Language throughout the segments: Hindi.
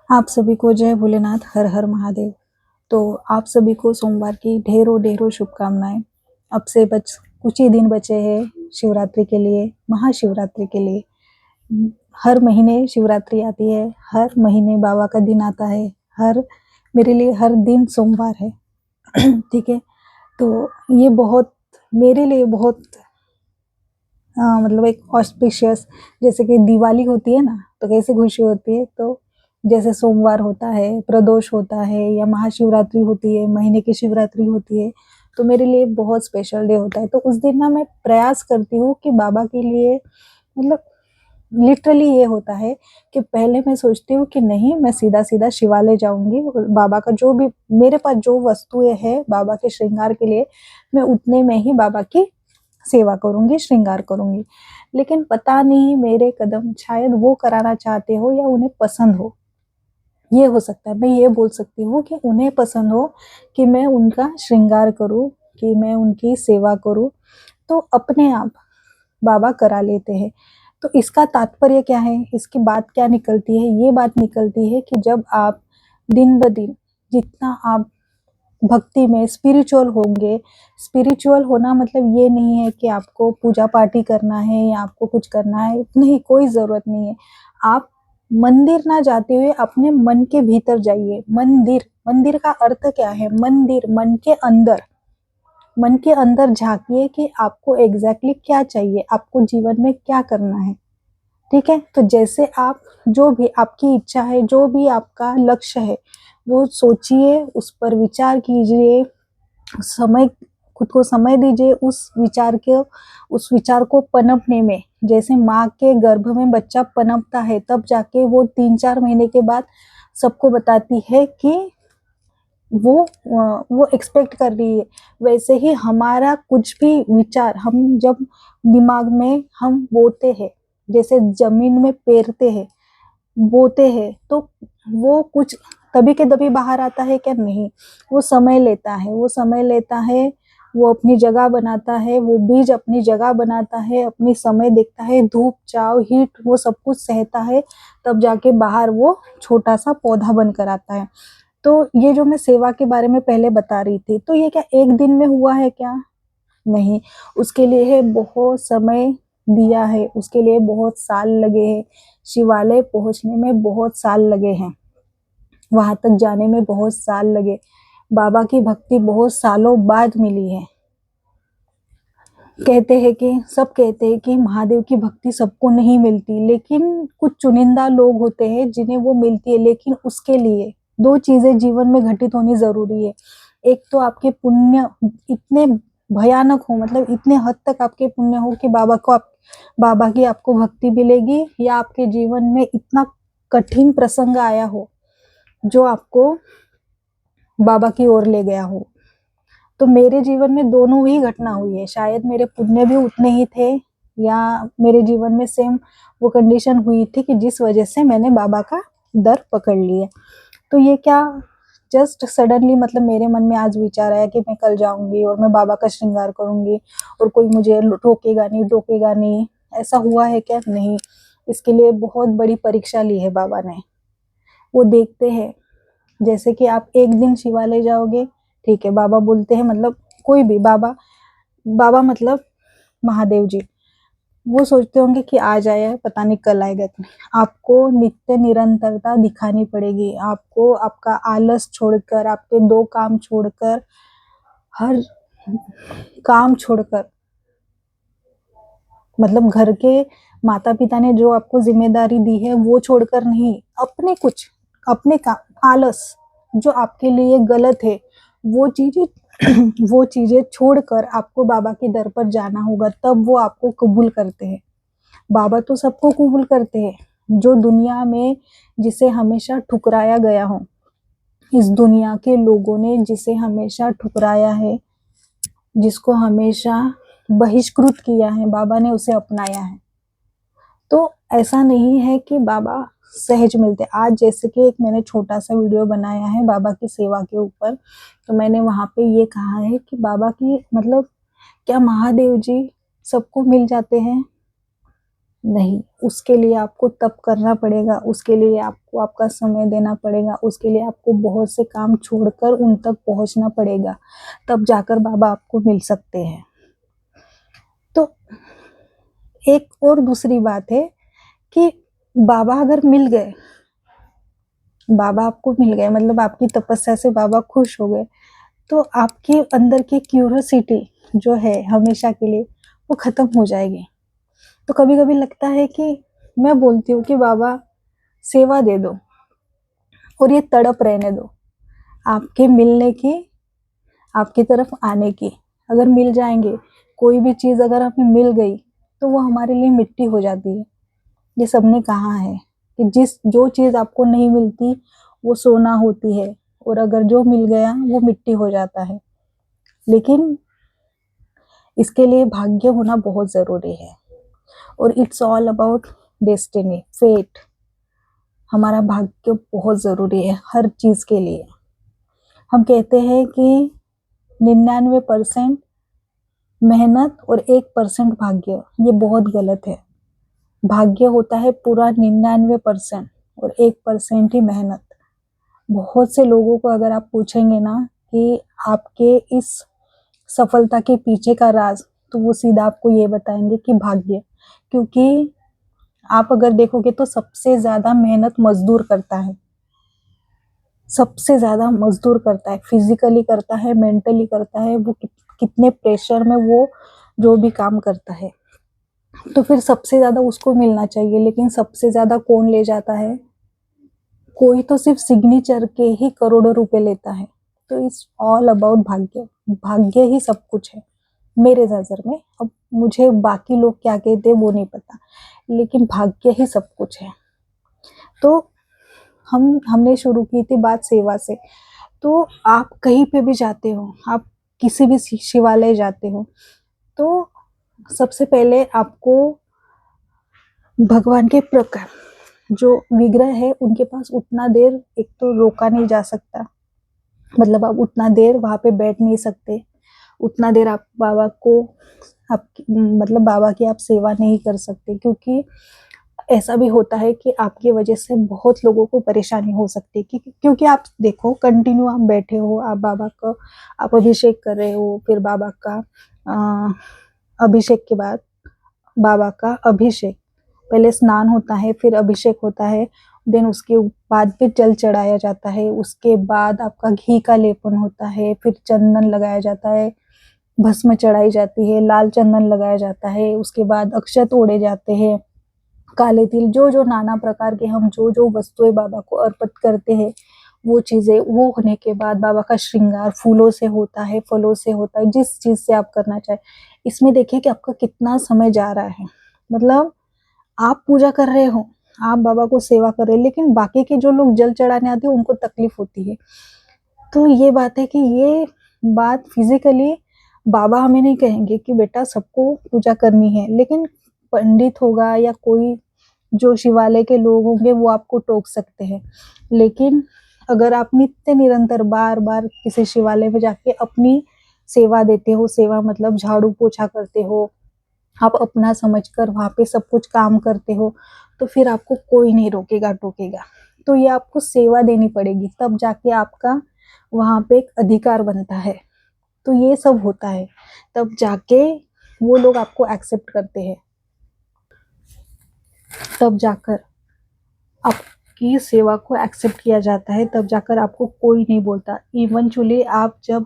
आप सभी को जय भोलेनाथ, हर हर महादेव। तो आप सभी को सोमवार की ढेरों ढेरों शुभकामनाएं। अब से बच कुछ ही दिन बचे हैं शिवरात्रि के लिए, महाशिवरात्रि के लिए। हर महीने शिवरात्रि आती है, हर महीने बाबा का दिन आता है। हर मेरे लिए हर दिन सोमवार है। ठीक है। तो ये बहुत मेरे लिए बहुत मतलब एक ऑस्पिशियस, जैसे कि दिवाली होती है ना, तो कैसे खुशी होती है, तो जैसे सोमवार होता है, प्रदोष होता है, या महाशिवरात्रि होती है, महीने की शिवरात्रि होती है, तो मेरे लिए बहुत स्पेशल डे होता है। तो उस दिन ना मैं प्रयास करती हूँ कि बाबा के लिए, मतलब लिटरली ये होता है कि पहले मैं सोचती हूँ कि नहीं, मैं सीधा सीधा शिवालय जाऊंगी और बाबा का जो भी मेरे पास जो वस्तुएं हैं बाबा के श्रृंगार के लिए, मैं उतने में ही बाबा की सेवा करूंगी, श्रृंगार करूंगी। लेकिन पता नहीं मेरे कदम शायद वो कराना चाहते हो या उन्हें पसंद हो, ये हो सकता है। मैं ये बोल सकती हूँ कि उन्हें पसंद हो कि मैं उनका श्रृंगार करूँ, कि मैं उनकी सेवा करूँ, तो अपने आप बाबा करा लेते हैं। तो इसका तात्पर्य क्या है, इसकी बात क्या निकलती है? ये बात निकलती है कि जब आप दिन ब दिन जितना आप भक्ति में स्पिरिचुअल होंगे, स्पिरिचुअल होना मतलब ये नहीं है कि आपको पूजा पाठ ही करना है या आपको कुछ करना है, नहीं, कोई जरूरत नहीं है। आप मंदिर ना जाते हुए अपने मन के भीतर जाइए। मंदिर, मंदिर का अर्थ क्या है? मंदिर, मन के अंदर झांकिए कि आपको एग्जैक्टली क्या चाहिए, आपको जीवन में क्या करना है। ठीक है। तो जैसे आप, जो भी आपकी इच्छा है, जो भी आपका लक्ष्य है, वो सोचिए, उस पर विचार कीजिए, समय, खुद को समय दीजिए उस विचार को पनपने में। जैसे माँ के गर्भ में बच्चा पनपता है, तब जाके वो 3-4 महीने के बाद सबको बताती है कि वो एक्सपेक्ट कर रही है। वैसे ही हमारा कुछ भी विचार हम जब दिमाग में हम बोते हैं, जैसे जमीन में पेरते हैं, बोते हैं, तो वो कुछ तभी के तभी बाहर आता है क्या? नहीं, वो समय लेता है, वो समय लेता है, वो अपनी जगह बनाता है, वो बीज अपनी जगह बनाता है, अपनी समय देखता है, धूप छांव हीट वो सब कुछ सहता है, तब जाके बाहर वो छोटा सा पौधा बनकर आता है। तो ये जो मैं सेवा के बारे में पहले बता रही थी, तो ये क्या एक दिन में हुआ है क्या? नहीं, उसके लिए है बहुत समय दिया है, उसके लिए बहुत साल लगे हैं। शिवालय पहुंचने में बहुत साल लगे हैं, वहां तक जाने में बहुत साल लगे। बाबा की भक्ति बहुत सालों बाद मिली है। सब कहते हैं कि महादेव की भक्ति सबको नहीं मिलती, लेकिन कुछ चुनिंदा लोग होते हैं जिन्हें वो मिलती है। लेकिन उसके लिए दो चीजें जीवन में घटित होनी जरूरी है। एक तो आपके पुण्य इतने भयानक हो, मतलब इतने हद तक आपके पुण्य हो कि बाबा की आपको भक्ति मिलेगी, या आपके जीवन में इतना कठिन प्रसंग आया हो जो आपको बाबा की ओर ले गया हो। तो मेरे जीवन में दोनों ही घटना हुई है। शायद मेरे पुण्य भी उतने ही थे, या मेरे जीवन में सेम वो कंडीशन हुई थी कि जिस वजह से मैंने बाबा का दर पकड़ लिया। तो ये क्या जस्ट सडनली, मतलब मेरे मन में आज विचार आया कि मैं कल जाऊंगी और मैं बाबा का श्रृंगार करूंगी और कोई मुझे टोकेगा नहीं, ऐसा हुआ है क्या? नहीं, इसके लिए बहुत बड़ी परीक्षा ली है बाबा ने। वो देखते हैं, जैसे कि आप एक दिन शिवालय जाओगे, ठीक है, बाबा बोलते हैं, मतलब कोई भी बाबा, बाबा मतलब महादेव जी, वो सोचते होंगे कि आज आया है, पता नहीं कल आएगा कि नहीं। आपको नित्य निरंतरता दिखानी पड़ेगी, आपको आपका आलस छोड़कर, आपके दो काम छोड़कर, हर काम छोड़कर, मतलब घर के माता पिता ने जो आपको जिम्मेदारी दी है वो छोड़कर नहीं, अपने कुछ, अपने काम, आलस जो आपके लिए गलत है, वो चीजें वो चीजें छोड़कर आपको बाबा के दर पर जाना होगा, तब वो आपको कबूल करते हैं। बाबा तो सबको कबूल करते हैं। जो दुनिया में जिसे हमेशा ठुकराया गया हो, इस दुनिया के लोगों ने जिसे हमेशा ठुकराया है, जिसको हमेशा बहिष्कृत किया है, बाबा ने उसे अपनाया है। तो ऐसा नहीं है कि बाबा सहज मिलते। आज जैसे कि एक मैंने छोटा सा वीडियो बनाया है बाबा की सेवा के ऊपर, तो मैंने वहां पे ये कहा है कि बाबा की, मतलब क्या महादेव जी सबको मिल जाते हैं? नहीं, उसके लिए आपको तप करना पड़ेगा, उसके लिए आपको आपका समय देना पड़ेगा, उसके लिए आपको बहुत से काम छोड़कर उन तक पहुंचना पड़ेगा, तब जाकर बाबा आपको मिल सकते हैं। तो एक और दूसरी बात है कि बाबा अगर मिल गए, बाबा आपको मिल गए मतलब आपकी तपस्या से बाबा खुश हो गए, तो आपके अंदर की क्यूरियोसिटी जो है हमेशा के लिए वो खत्म हो जाएगी। तो कभी कभी लगता है कि मैं बोलती हूँ कि बाबा सेवा दे दो और ये तड़प रहने दो आपके मिलने की, आपकी तरफ आने की। अगर मिल जाएंगे, कोई भी चीज अगर हमें मिल गई तो वो हमारे लिए मिट्टी हो जाती है। ये सबने कहा है कि जो चीज आपको नहीं मिलती वो सोना होती है, और अगर जो मिल गया वो मिट्टी हो जाता है। लेकिन इसके लिए भाग्य होना बहुत जरूरी है, और it's all about destiny, fate. हमारा भाग्य बहुत जरूरी है हर चीज के लिए। हम कहते हैं कि 99% मेहनत और 1% भाग्य, ये बहुत गलत है। भाग्य होता है पूरा 99% और 1% ही मेहनत। बहुत से लोगों को अगर आप पूछेंगे ना कि आपके इस सफलता के पीछे का राज, तो वो सीधा आपको ये बताएंगे कि भाग्य। क्योंकि आप अगर देखोगे तो सबसे ज्यादा मेहनत मजदूर करता है, सबसे ज्यादा मजदूर करता है, फिजिकली करता है, मेंटली करता है, वो कितने प्रेशर में वो जो भी काम करता है। तो फिर सबसे ज्यादा उसको मिलना चाहिए, लेकिन सबसे ज्यादा कौन ले जाता है? कोई तो सिर्फ सिग्नेचर के ही करोड़ों रुपए लेता है। तो इट्स ऑल अबाउट भाग्य। भाग्य ही सब कुछ है मेरे नजर में। अब मुझे बाकी लोग क्या कहते हैं वो नहीं पता, लेकिन भाग्य ही सब कुछ है। तो हमने शुरू की थी बात सेवा से। तो आप कहीं पे भी जाते हो, आप किसी भी शिवालय जाते हो, तो सबसे पहले आपको भगवान के प्रकार जो विग्रह है उनके पास उतना देर एक तो रोका नहीं जा सकता, मतलब आप उतना देर वहां पे बैठ नहीं सकते, उतना देर आप बाबा को आप मतलब बाबा की आप सेवा नहीं कर सकते। क्योंकि ऐसा भी होता है कि आपकी वजह से बहुत लोगों को परेशानी हो सकती है। क्योंकि आप देखो कंटिन्यू आप बैठे हो, आप बाबा का आप अभिषेक कर रहे हो, फिर बाबा का अभिषेक के बाद बाबा का अभिषेक, पहले स्नान होता है, फिर अभिषेक होता है, देन उसके बाद फिर जल चढ़ाया जाता है, उसके बाद आपका घी का लेपन होता है, फिर चंदन लगाया जाता है, भस्म चढ़ाई जाती है, लाल चंदन लगाया जाता है, उसके बाद अक्षत ओढ़े जाते हैं, काले तिल, जो जो नाना प्रकार के हम जो जो वस्तुएं बाबा को अर्पित करते हैं, वो चीजें वो होने के बाद बाबा का श्रृंगार फूलों से होता है, फलों से होता है, जिस चीज से आप करना चाहे। इसमें देखिए कि आपका कितना समय जा रहा है। मतलब आप पूजा कर रहे हो, आप बाबा को सेवा कर रहे हैं, लेकिन बाकी के जो लोग जल चढ़ाने आते हैं उनको तकलीफ होती है। तो ये बात है कि ये बात फिजिकली बाबा हमें नहीं कहेंगे कि बेटा सबको पूजा करनी है, लेकिन पंडित होगा या कोई जो शिवालय के लोग होंगे वो आपको टोक सकते हैं। लेकिन अगर आप नित्य निरंतर बार बार किसी शिवालय में जाके अपनी सेवा देते हो, सेवा मतलब झाड़ू पोछा करते हो, आप अपना समझकर वहां पे सब कुछ काम करते हो, तो फिर आपको कोई नहीं रोकेगा टोकेगा। तो ये आपको सेवा देनी पड़ेगी, तब जाके आपका वहां पे एक अधिकार बनता है। तो ये सब होता है, तब जाके वो लोग आपको एक्सेप्ट करते हैं, तब जाकर आपकी सेवा को एक्सेप्ट किया जाता है, तब जाकर आपको कोई नहीं बोलता। इवेंचुअली आप जब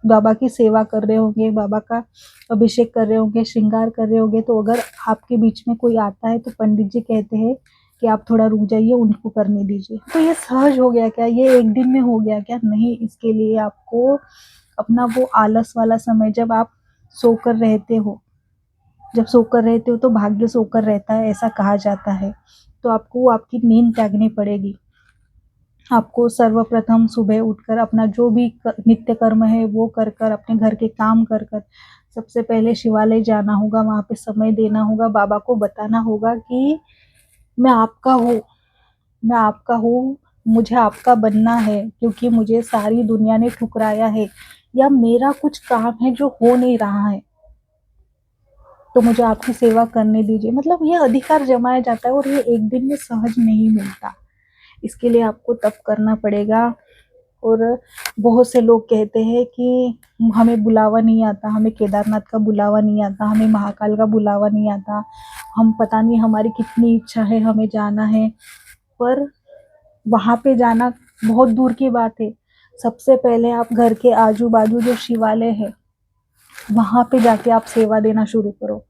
बाबा की सेवा कर रहे होंगे, बाबा का अभिषेक कर रहे होंगे, श्रृंगार कर रहे होंगे, तो अगर आपके बीच में कोई आता है तो पंडित जी कहते हैं कि आप थोड़ा रुक जाइए, उनको करने दीजिए। तो ये सहज हो गया क्या? ये एक दिन में हो गया क्या? नहीं, इसके लिए आपको अपना वो आलस वाला समय, जब आप सोकर रहते हो, जब सोकर रहते हो तो भाग्य सोकर रहता है, ऐसा कहा जाता है। तो आपको आपकी नींद त्यागनी पड़ेगी। आपको सर्वप्रथम सुबह उठकर अपना जो भी नित्य कर्म है वो कर कर, अपने घर के काम कर कर, सबसे पहले शिवालय जाना होगा, वहां पे समय देना होगा, बाबा को बताना होगा कि मैं आपका हूँ, मैं आपका हूँ, मुझे आपका बनना है, क्योंकि मुझे सारी दुनिया ने ठुकराया है, या मेरा कुछ काम है जो हो नहीं रहा है। तो मुझे आपकी सेवा करने दीजिए। मतलब ये अधिकार जमाया जाता है और ये एक दिन में सहज नहीं मिलता। इसके लिए आपको तप करना पड़ेगा। और बहुत से लोग कहते हैं कि हमें बुलावा नहीं आता, हमें केदारनाथ का बुलावा नहीं आता, हमें महाकाल का बुलावा नहीं आता, हम पता नहीं हमारी कितनी इच्छा है, हमें जाना है, पर वहाँ पे जाना बहुत दूर की बात है। सबसे पहले आप घर के आजू बाजू जो शिवालय है वहाँ पे जाके आप सेवा देना शुरू करो।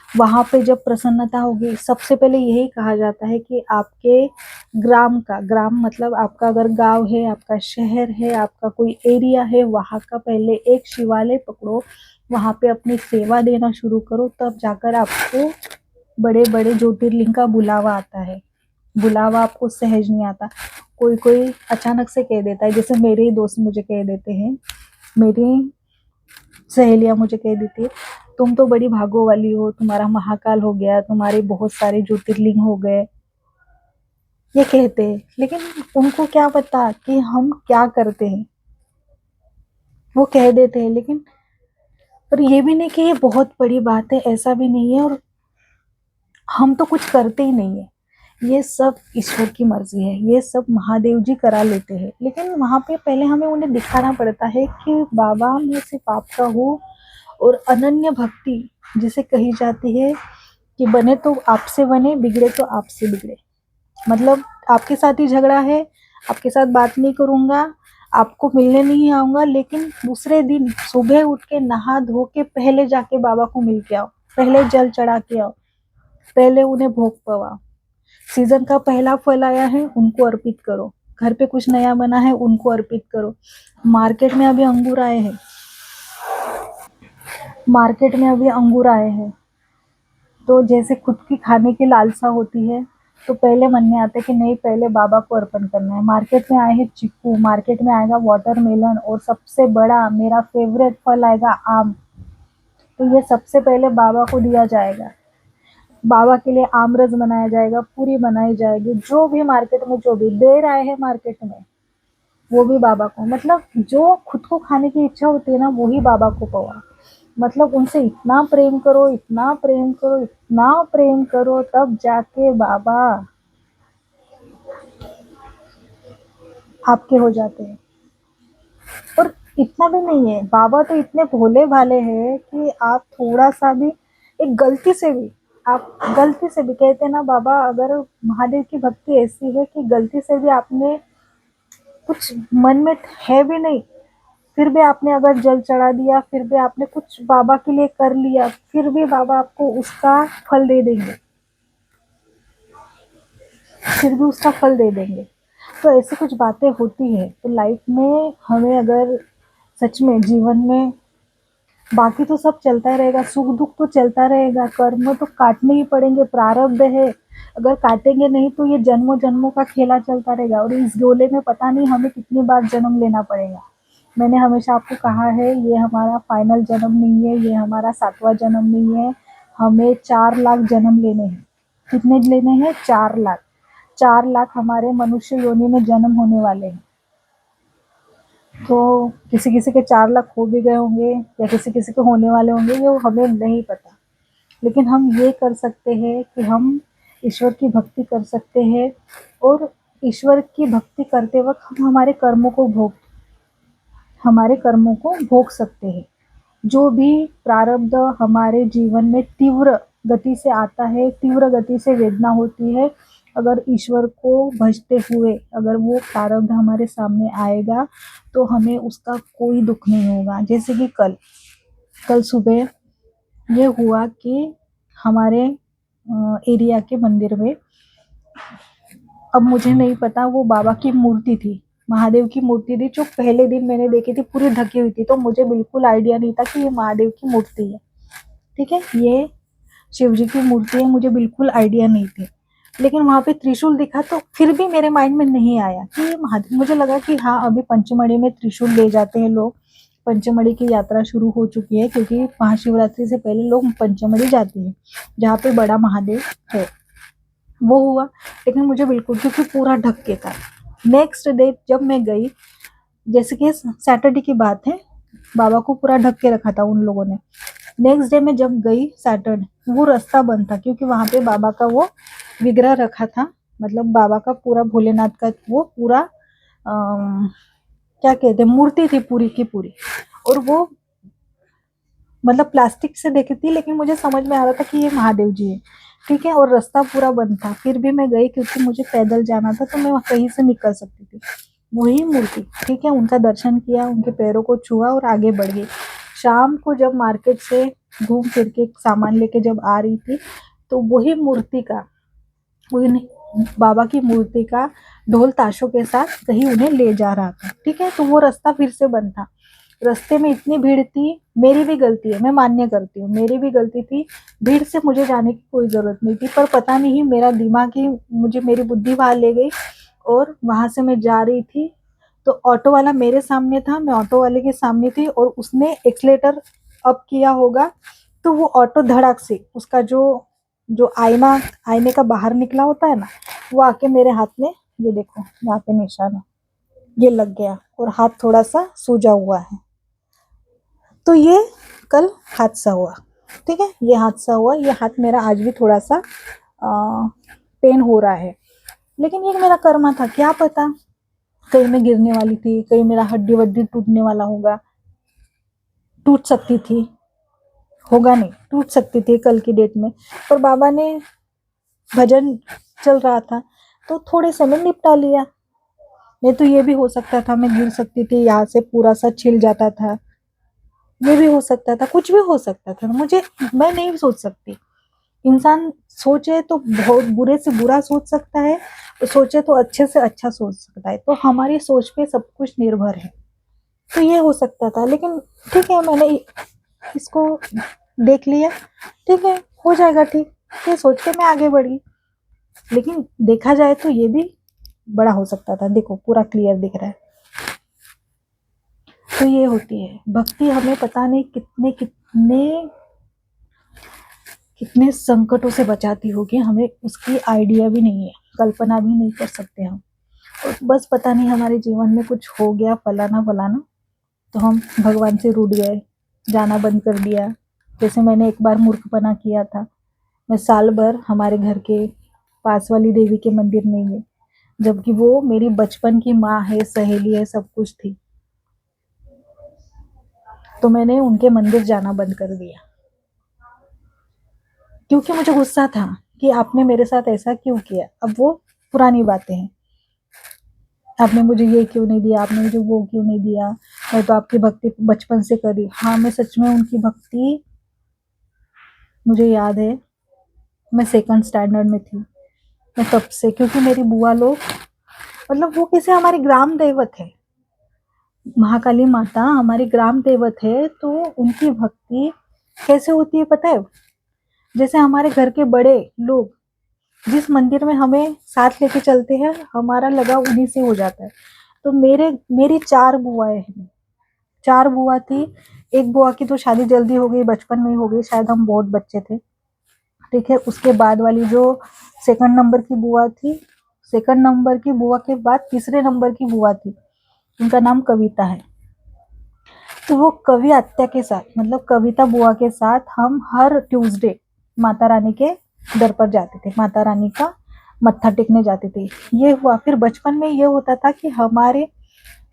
वहाँ पे जब प्रसन्नता होगी, सबसे पहले यही कहा जाता है कि आपके ग्राम मतलब आपका अगर गांव है, आपका शहर है, आपका कोई एरिया है, वहाँ का पहले एक शिवालय पकड़ो, वहाँ पे अपनी सेवा देना शुरू करो, तब जाकर आपको बड़े बड़े ज्योतिर्लिंग का बुलावा आता है। बुलावा आपको सहज नहीं आता। कोई कोई अचानक से कह देता है, जैसे मेरे ही दोस्त मुझे कह देते हैं, मेरी सहेलियां मुझे कह देती है, तुम तो बड़ी भागो वाली हो, तुम्हारा महाकाल हो गया, तुम्हारे बहुत सारे ज्योतिर्लिंग हो गए, ये कहते हैं। लेकिन उनको क्या पता कि हम क्या करते हैं। वो कह देते हैं, लेकिन पर ये भी नहीं कि ये बहुत बड़ी बात है, ऐसा भी नहीं है। और हम तो कुछ करते ही नहीं है, ये सब ईश्वर की मर्जी है, ये सब महादेव जी करा लेते हैं। लेकिन वहां पे पहले हमें उन्हें दिखाना पड़ता है कि बाबा मैं सिर्फ आपका हूँ। और अनन्य भक्ति जिसे कही जाती है कि बने तो आपसे बने, बिगड़े तो आपसे बिगड़े। मतलब आपके साथ ही झगड़ा है, आपके साथ बात नहीं करूंगा, आपको मिलने नहीं आऊंगा, लेकिन दूसरे दिन सुबह उठ के नहा धो के पहले जाके बाबा को मिल के आओ, पहले जल चढ़ा के आओ, पहले उन्हें भोग पवाओ। सीजन का पहला फल आया है, उनको अर्पित करो। घर पे कुछ नया बना है, उनको अर्पित करो। मार्केट में अभी अंगूर आए हैं, मार्केट में अभी अंगूर आए हैं, तो जैसे खुद की खाने की लालसा होती है, तो पहले मन में आता है कि नहीं पहले बाबा को अर्पण करना है। मार्केट में आए हैं चीकू, मार्केट में आएगा वाटरमेलन, और सबसे बड़ा मेरा फेवरेट फल आएगा आम। तो ये सबसे पहले बाबा को दिया जाएगा। बाबा के लिए आमरस बनाया जाएगा, पूरी बनाई जाएगी, जो भी मार्केट में जो भी दे रहे हैं मार्केट में, वो भी बाबा को। मतलब जो खुद को खाने की इच्छा होती है ना, वही बाबा को पवा। मतलब उनसे इतना प्रेम करो, इतना प्रेम करो, इतना प्रेम करो, तब जाके बाबा आपके हो जाते हैं। और इतना भी नहीं है, बाबा तो इतने भोले भाले हैं कि आप थोड़ा सा भी, एक गलती से भी, आप गलती से भी कहते हैं ना, बाबा अगर महादेव की भक्ति ऐसी है कि गलती से भी आपने कुछ मन में है भी नहीं, फिर भी आपने अगर जल चढ़ा दिया, फिर भी आपने कुछ बाबा के लिए कर लिया, फिर भी बाबा आपको उसका फल दे देंगे, फिर भी उसका फल दे देंगे। तो ऐसी कुछ बातें होती है। तो लाइफ में हमें अगर सच में जीवन में, बाकी तो सब चलता रहेगा, सुख दुख तो चलता रहेगा, कर्म तो काटने ही पड़ेंगे, प्रारब्ध है, अगर काटेंगे नहीं तो ये जन्मों जन्मों का खेला चलता रहेगा। और इस डोले में पता नहीं हमें कितनी बार जन्म लेना पड़ेगा। मैंने हमेशा आपको कहा है, ये हमारा फाइनल जन्म नहीं है, ये हमारा 7वां जन्म नहीं है, हमें 4 लाख जन्म लेने हैं। कितने लेने हैं? 4 लाख। 4 लाख हमारे मनुष्य योनि में जन्म होने वाले हैं। तो किसी किसी के 4 लाख हो भी गए होंगे, या किसी किसी के होने वाले होंगे, ये हमें नहीं पता। लेकिन हम ये कर सकते हैं कि हम ईश्वर की भक्ति कर सकते हैं, और ईश्वर की भक्ति करते वक्त हम हमारे कर्मों को भोग सकते हैं। जो भी प्रारब्ध हमारे जीवन में तीव्र गति से आता है, तीव्र गति से वेदना होती है, अगर ईश्वर को भजते हुए अगर वो प्रारब्ध हमारे सामने आएगा, तो हमें उसका कोई दुख नहीं होगा। जैसे कि कल सुबह ये हुआ कि हमारे एरिया के मंदिर में, अब मुझे नहीं पता, वो बाबा की मूर्ति थी, महादेव की मूर्ति थी, जो पहले दिन मैंने देखी थी पूरी ढकी हुई थी, तो मुझे बिल्कुल आइडिया नहीं था कि ये महादेव की मूर्ति है। ठीक है, ये शिव जी की मूर्ति है, मुझे बिल्कुल आइडिया नहीं थी। लेकिन वहां पे त्रिशूल दिखा, तो फिर भी मेरे माइंड में नहीं आया कि ये महादेव। मुझे लगा कि हाँ, अभी पंचमढ़ी में त्रिशूल ले जाते हैं लोग, पंचमढ़ी की यात्रा शुरू हो चुकी है, क्योंकि महाशिवरात्रि से पहले लोग पंचमढ़ी जाते हैं, जहाँ पे बड़ा महादेव है। वो हुआ, लेकिन मुझे बिल्कुल, क्योंकि पूरा ढक के था। नेक्स्ट डे जब मैं गई, जैसे कि सैटरडे की बात है, बाबा को पूरा ढक के रखा था उन लोगों ने। नेक्स्ट डे मैं जब गई सैटरडे, वो रास्ता बंद था क्योंकि वहां पे बाबा का वो विग्रह रखा था, मतलब बाबा का पूरा भोलेनाथ का वो पूरा क्या कहते हैं, मूर्ति थी पूरी की पूरी। और वो मतलब प्लास्टिक से देखी थी, लेकिन मुझे समझ में आ रहा था कि ये महादेव जी है, ठीक है। और रास्ता पूरा बंद था, फिर भी मैं गई क्योंकि मुझे पैदल जाना था, तो मैं कहीं से निकल सकती थी। वही मूर्ति, ठीक है, उनका दर्शन किया, उनके पैरों को छुआ और आगे बढ़ गई। शाम को जब मार्केट से घूम फिर के सामान लेके जब आ रही थी, तो वही मूर्ति का, उन बाबा की मूर्ति का ढोल ताशों के साथ कहीं उन्हें ले जा रहा था, ठीक है। तो वो रास्ता फिर से बंद था। रास्ते में इतनी भीड़ थी, मेरी भी गलती है, मैं मान्य करती हूँ, मेरी भी गलती थी। भीड़ से मुझे जाने की कोई जरूरत नहीं थी, पर पता नहीं मेरा दिमाग ही मुझे, मेरी बुद्धि वहां ले गई और वहां से मैं जा रही थी। तो ऑटो वाला मेरे सामने था, मैं ऑटो वाले के सामने थी, और उसने एक्सलेटर अप किया होगा, तो वो ऑटो धड़ाक से, उसका जो जो आईने का बाहर निकला होता है ना, वो आके मेरे हाथ में, ये देखो यहाँ पे निशान है, ये लग गया और हाथ थोड़ा सा सूजा हुआ है। तो ये कल हादसा हुआ, ठीक है, ये हादसा हुआ, ये हाथ मेरा आज भी थोड़ा सा पेन हो रहा है। लेकिन ये मेरा कर्मा था, क्या पता कहीं मैं गिरने वाली थी, कहीं मेरा हड्डी वड्डी टूटने वाला होगा, टूट सकती थी, होगा नहीं, टूट सकती थी कल की डेट में। पर बाबा ने, भजन चल रहा था तो थोड़े से में निपटा लिया। नहीं तो ये भी हो सकता था, मैं गिर सकती थी, यहाँ से पूरा सा छिल जाता था, ये भी हो सकता था, कुछ भी हो सकता था। मुझे, मैं नहीं सोच सकती। इंसान सोचे तो बहुत बुरे से बुरा सोच सकता है, और सोचे तो अच्छे से अच्छा सोच सकता है, तो हमारी सोच पे सब कुछ निर्भर है। तो ये हो सकता था, लेकिन ठीक है, मैंने इसको देख लिया, ठीक है, हो जाएगा ठीक, ये सोच के मैं आगे बढ़ी। लेकिन देखा जाए तो ये भी बड़ा हो सकता था, देखो पूरा क्लियर दिख रहा है। तो ये होती है भक्ति, हमें पता नहीं कितने कितने कितने संकटों से बचाती होगी, हमें उसकी आइडिया भी नहीं है, कल्पना भी नहीं कर सकते हम। और बस पता नहीं हमारे जीवन में कुछ हो गया फलाना फलाना, तो हम भगवान से रूठ गए, जाना बंद कर दिया। जैसे मैंने एक बार मूर्खपना किया था, मैं साल भर हमारे घर के पास वाली देवी के मंदिर नहीं गई, जबकि वो मेरी बचपन की माँ है, सहेली है, सब कुछ थी। तो मैंने उनके मंदिर जाना बंद कर दिया, क्योंकि मुझे गुस्सा था कि आपने मेरे साथ ऐसा क्यों किया। अब वो पुरानी बातें हैं, आपने मुझे ये क्यों नहीं दिया, आपने मुझे वो क्यों नहीं दिया, मैं तो आपकी भक्ति बचपन से करी। हाँ, मैं सच में उनकी भक्ति, मुझे याद है मैं सेकंड स्टैंडर्ड में थी, मैं तब से, क्योंकि मेरी बुआ लोग, मतलब वो कैसे हमारी ग्राम देवत है, महाकाली माता हमारी ग्राम देवत है, तो उनकी भक्ति कैसे होती है पता है। जैसे हमारे घर के बड़े लोग जिस मंदिर में हमें साथ लेके चलते हैं, हमारा लगाव उन्हीं से हो जाता है। तो मेरी चार बुआएं हैं, चार बुआ थी। एक बुआ की तो शादी जल्दी हो गई, बचपन में ही हो गई, शायद हम बहुत बच्चे थे, ठीक है। उसके बाद वाली जो सेकंड नंबर की बुआ थी, सेकंड नंबर की बुआ के बाद तीसरे नंबर की बुआ थी, उनका नाम कविता है। तो वो कवि आत्या के साथ, मतलब कविता बुआ के साथ हम हर ट्यूसडे माता रानी के दर पर जाते थे, माता रानी का मत्था टेकने जाते थे। ये हुआ, फिर बचपन में ये होता था कि हमारे,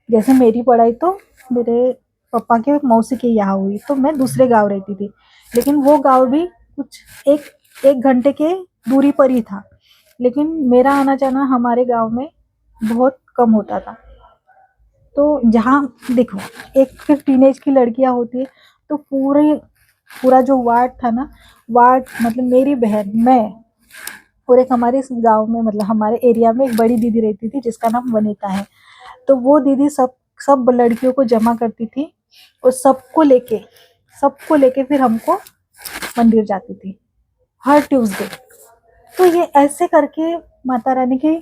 जैसे मेरी पढ़ाई तो मेरे पापा के मौसी के यहाँ हुई, तो मैं दूसरे गांव रहती थी, लेकिन वो गांव भी कुछ एक घंटे के दूरी पर ही था, लेकिन मेरा आना जाना हमारे गांव में बहुत कम होता था। तो जहाँ देखो, एक फिर टीनेज की लड़कियां होती है, तो पूरा जो वार्ड था ना, वार्ड मतलब मेरी बहन, मैं, और एक हमारे इस गांव में, मतलब हमारे एरिया में एक बड़ी दीदी रहती थी जिसका नाम वनीता है। तो वो दीदी सब सब लड़कियों को जमा करती थी और सबको लेके फिर हमको मंदिर जाती थी हर ट्यूसडे। तो ये ऐसे करके माता रानी की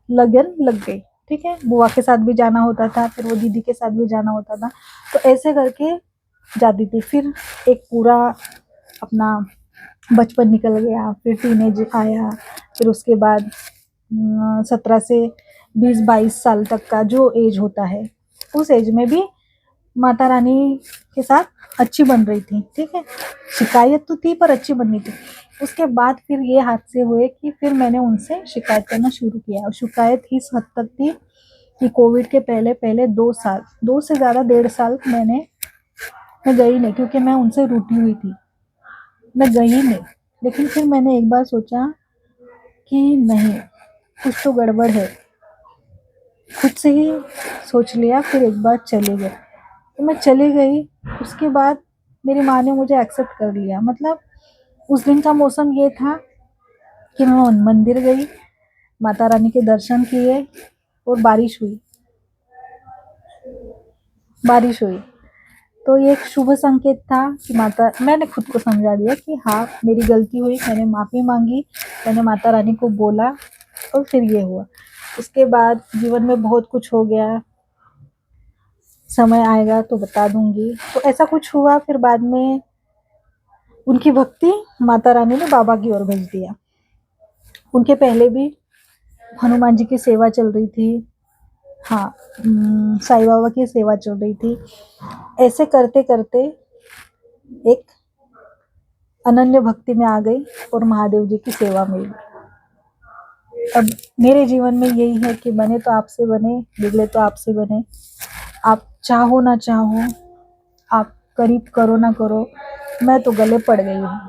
लगन लग गई, ठीक है। बुआ के साथ भी जाना होता था, फिर वो दीदी के साथ भी जाना होता था, तो ऐसे करके जाती थी। फिर एक पूरा अपना बचपन निकल गया, फिर टीनेज आया, फिर उसके बाद 17 से 20-22 साल तक का जो एज होता है, उस एज में भी माता रानी के साथ अच्छी बन रही थी, ठीक है, शिकायत तो थी पर अच्छी बननी थी। उसके बाद फिर ये हादसे हुए कि फिर मैंने उनसे शिकायत करना शुरू किया, और शिकायत इस हद तक थी कि कोविड के पहले पहले 2 साल, 2 से ज़्यादा 1.5 साल मैं गई नहीं, क्योंकि मैं उनसे रूठी हुई थी, मैं गई नहीं। लेकिन फिर मैंने एक बार सोचा कि नहीं, कुछ तो गड़बड़ है, खुद से ही सोच लिया, फिर एक बार चले गए। तो मैं चली गई, उसके बाद मेरी माँ ने मुझे एक्सेप्ट कर लिया। मतलब उस दिन का मौसम ये था कि मैं मंदिर गई, माता रानी के दर्शन किए, और बारिश हुई। तो ये एक शुभ संकेत था कि माता, मैंने खुद को समझा दिया कि हाँ मेरी गलती हुई, मैंने माफ़ी मांगी, मैंने माता रानी को बोला, और फिर ये हुआ। उसके बाद जीवन में बहुत कुछ हो गया, समय आएगा तो बता दूंगी। तो ऐसा कुछ हुआ, फिर बाद में उनकी भक्ति माता रानी ने बाबा की ओर भेज दिया। उनके पहले भी हनुमान जी की सेवा चल रही थी, हाँ, साईं बाबा की सेवा चल रही थी। ऐसे करते करते एक अनन्य भक्ति में आ गई, और महादेव जी की सेवा मिल गई। अब मेरे जीवन में यही है कि बने तो आपसे बने, बिगड़े तो आपसे बने। आप चाहो ना चाहो, आप करीब करो ना करो, मैं तो गले पड़ गई हूँ,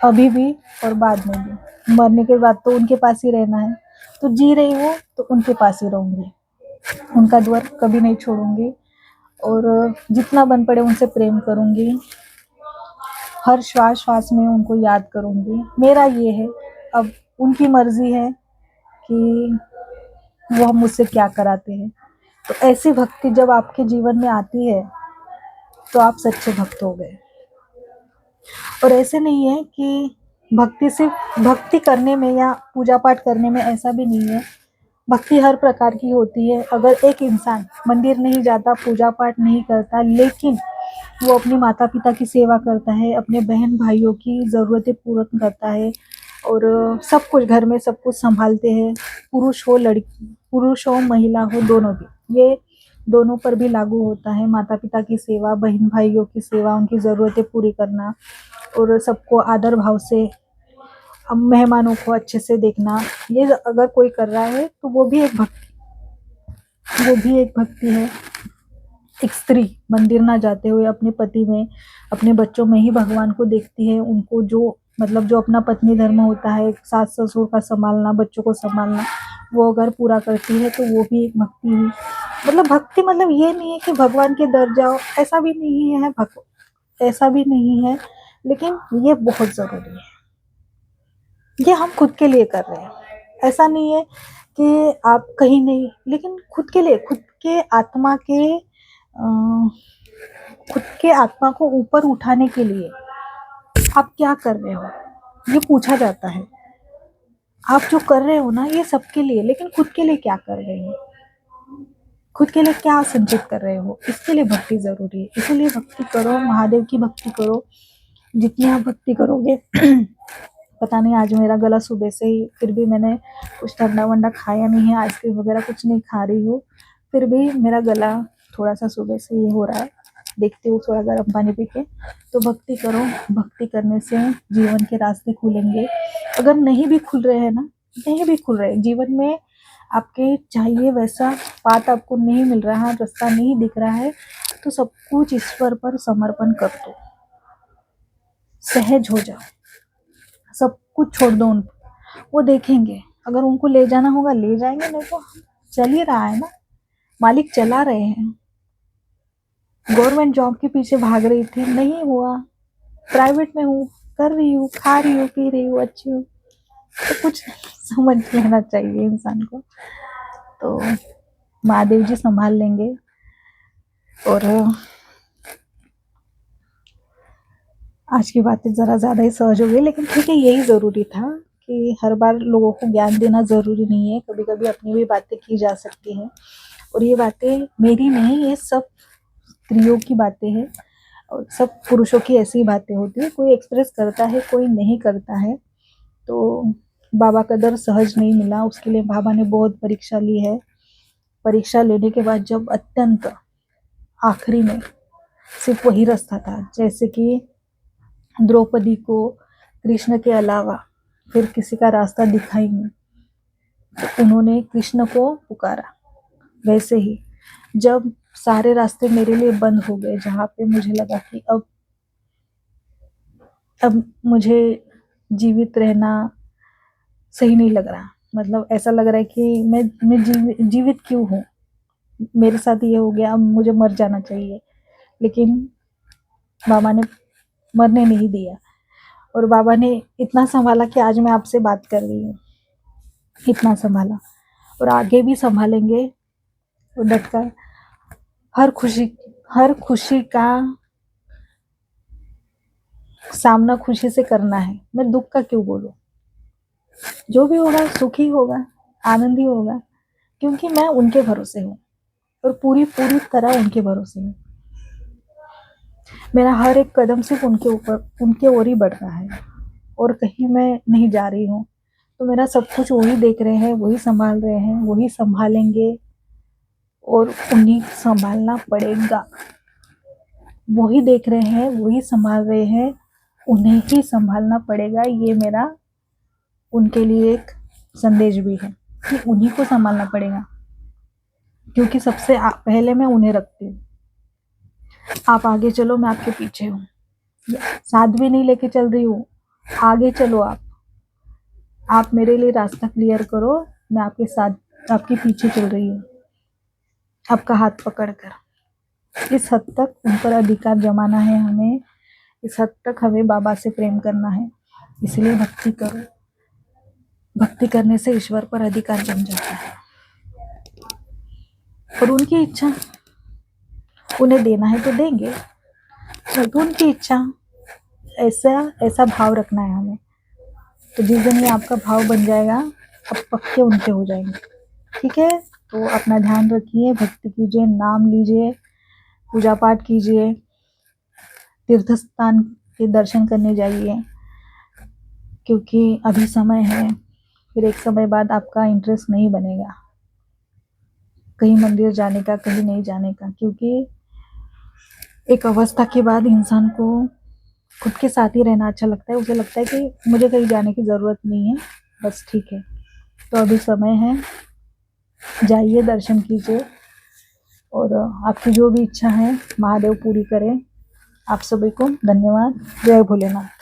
अभी भी और बाद में भी। मरने के बाद तो उनके पास ही रहना है, तो जी रही हूँ तो उनके पास ही रहूंगी, उनका द्वार कभी नहीं छोड़ूंगी, और जितना बन पड़े उनसे प्रेम करूंगी, हर श्वास श्वास में उनको याद करूंगी। मेरा ये है, अब उनकी मर्जी है कि वो हम मुझसे क्या कराते हैं। तो ऐसी भक्ति जब आपके जीवन में आती है तो आप सच्चे भक्त हो गए। और ऐसे नहीं है कि भक्ति सिर्फ भक्ति करने में या पूजा पाठ करने में, ऐसा भी नहीं है। भक्ति हर प्रकार की होती है। अगर एक इंसान मंदिर नहीं जाता, पूजा पाठ नहीं करता, लेकिन वो अपने माता पिता की सेवा करता है, अपने बहन भाइयों की ज़रूरतें पूर्ण करता है, और सब कुछ घर में सब कुछ संभालते हैं, पुरुष हो महिला हो, दोनों भी, ये दोनों पर भी लागू होता है। माता पिता की सेवा, बहन भाइयों की सेवा, उनकी ज़रूरतें पूरी करना, और सबको आदर भाव से, हम मेहमानों को अच्छे से देखना, ये अगर कोई कर रहा है तो वो भी एक भक्ति है। एक स्त्री मंदिर ना जाते हुए अपने पति में, अपने बच्चों में ही भगवान को देखती है। उनको जो मतलब जो अपना पत्नी धर्म होता है, सास ससुर का संभालना, बच्चों को संभालना, वो अगर पूरा करती है तो वो भी एक भक्ति है। मतलब भक्ति मतलब ये नहीं है कि भगवान के दर जाओ, ऐसा भी नहीं है, ऐसा भी नहीं है, लेकिन ये बहुत जरूरी है। ये हम खुद के लिए कर रहे हैं, ऐसा नहीं है कि आप कहीं नहीं, लेकिन खुद के लिए, खुद के आत्मा को ऊपर उठाने के लिए आप क्या कर रहे हो, ये पूछा जाता है। आप जो कर रहे हो ना, ये सबके लिए, लेकिन खुद के लिए क्या कर रहे हो, खुद के लिए क्या संचित कर रहे हो, इसके लिए भक्ति जरूरी है। इसीलिए भक्ति करो, महादेव की भक्ति करो। जितनी आप भक्ति करोगे पता नहीं, आज मेरा गला सुबह से ही, फिर भी मैंने कुछ ठंडा वंडा खाया नहीं है, आइसक्रीम वगैरह कुछ नहीं खा रही हूँ, फिर भी मेरा गला थोड़ा सा सुबह से ये हो रहा है। देखती हूँ थोड़ा गर्म पानी पी के। तो भक्ति करो, भक्ति करने से जीवन के रास्ते खुलेंगे। अगर नहीं भी खुल रहे हैं ना, नहीं भी खुल रहे जीवन में, आपके चाहिए वैसा बात आपको नहीं मिल रहा, रास्ता नहीं दिख रहा है, तो सब कुछ ईश्वर पर समर्पण कर दो, सहज हो जाओ, सब कुछ छोड़ दो उन, वो देखेंगे। अगर उनको ले जाना होगा ले जाएंगे, नहीं तो चल ही रहा है ना, मालिक चला रहे हैं। गवर्नमेंट जॉब के पीछे भाग रही थी, नहीं हुआ, प्राइवेट में हूँ, कर रही हूँ, खा रही हूँ, पी रही हूँ, अच्छी हूँ। तो कुछ समझ लेना चाहिए इंसान को। तो महादेव जी संभाल लेंगे। और आज की बातें ज़रा ज़्यादा ही सहज हो गई, लेकिन ठीक है, यही ज़रूरी था कि हर बार लोगों को ज्ञान देना ज़रूरी नहीं है, कभी कभी अपनी भी बातें की जा सकती हैं। और ये बातें मेरी नहीं, ये सब स्त्रियों की बातें हैं, और सब पुरुषों की ऐसी बातें होती है। कोई एक्सप्रेस करता है, कोई नहीं करता है। तो बाबा का दर सहज नहीं मिला, उसके लिए बाबा ने बहुत परीक्षा ली है। परीक्षा लेने के बाद जब अत्यंत आखिरी में सिर्फ वही रास्ता था। जैसे कि द्रौपदी को कृष्ण के अलावा फिर किसी का रास्ता दिखा ही नहीं, तो उन्होंने कृष्ण को पुकारा। वैसे ही जब सारे रास्ते मेरे लिए बंद हो गए, जहाँ पे मुझे लगा कि अब मुझे जीवित रहना सही नहीं लग रहा, मतलब ऐसा लग रहा है कि मैं जीवित क्यों हूँ, मेरे साथ ये हो गया, अब मुझे मर जाना चाहिए। लेकिन बाबा ने मरने नहीं दिया, और बाबा ने इतना संभाला कि आज मैं आपसे बात कर रही हूँ। इतना संभाला और आगे भी संभालेंगे, और डटकर हर खुशी का सामना खुशी से करना है। मैं दुख का क्यों बोलूं, जो भी होगा सुखी होगा, आनंदी होगा, क्योंकि मैं उनके भरोसे हूँ और पूरी पूरी तरह उनके भरोसे हूँ। मेरा हर एक कदम सिर्फ उनके ओर ही बढ़ रहा है, और कहीं मैं नहीं जा रही हूँ। तो मेरा सब कुछ वही देख रहे हैं, वही संभाल रहे हैं, वही संभालेंगे, और उन्हीं संभालना पड़ेगा। वही देख रहे हैं, वही संभाल रहे हैं, उन्हें ही संभालना पड़ेगा। ये मेरा उनके लिए एक संदेश भी है कि उन्हीं को संभालना पड़ेगा, क्योंकि सबसे पहले मैं उन्हें रखती हूँ। आप आगे चलो, मैं आपके पीछे हूँ। साथ भी नहीं लेके चल रही हूँ, आगे चलो आप मेरे लिए रास्ता क्लियर करो, मैं आपके साथ आपके पीछे चल रही हूँ, आपका हाथ पकड़कर। इस हद तक उन पर अधिकार जमाना है हमें, इस हद तक हमें बाबा से प्रेम करना है। इसलिए भक्ति करो, भक्ति करने से ईश्वर पर अधिकार जम जाता है, और उनकी इच्छा, उन्हें देना है तो देंगे, तो उनकी इच्छा। ऐसा भाव रखना है हमें। तो जिस दिन ये आपका भाव बन जाएगा, आप पक्के उनके हो जाएंगे। ठीक है, तो अपना ध्यान रखिए, भक्ति कीजिए, नाम लीजिए, पूजा पाठ कीजिए, तीर्थ स्थान के दर्शन करने जाइए, क्योंकि अभी समय है, फिर एक समय बाद आपका इंटरेस्ट नहीं बनेगा कहीं मंदिर जाने का, कहीं नहीं जाने का, क्योंकि एक अवस्था के बाद इंसान को खुद के साथ ही रहना अच्छा लगता है। उसे लगता है कि मुझे कहीं जाने की ज़रूरत नहीं है, बस ठीक है। तो अभी समय है, जाइए, दर्शन कीजिए, और आपकी जो भी इच्छा है महादेव पूरी करें। आप सभी को धन्यवाद। जय भोलेनाथ।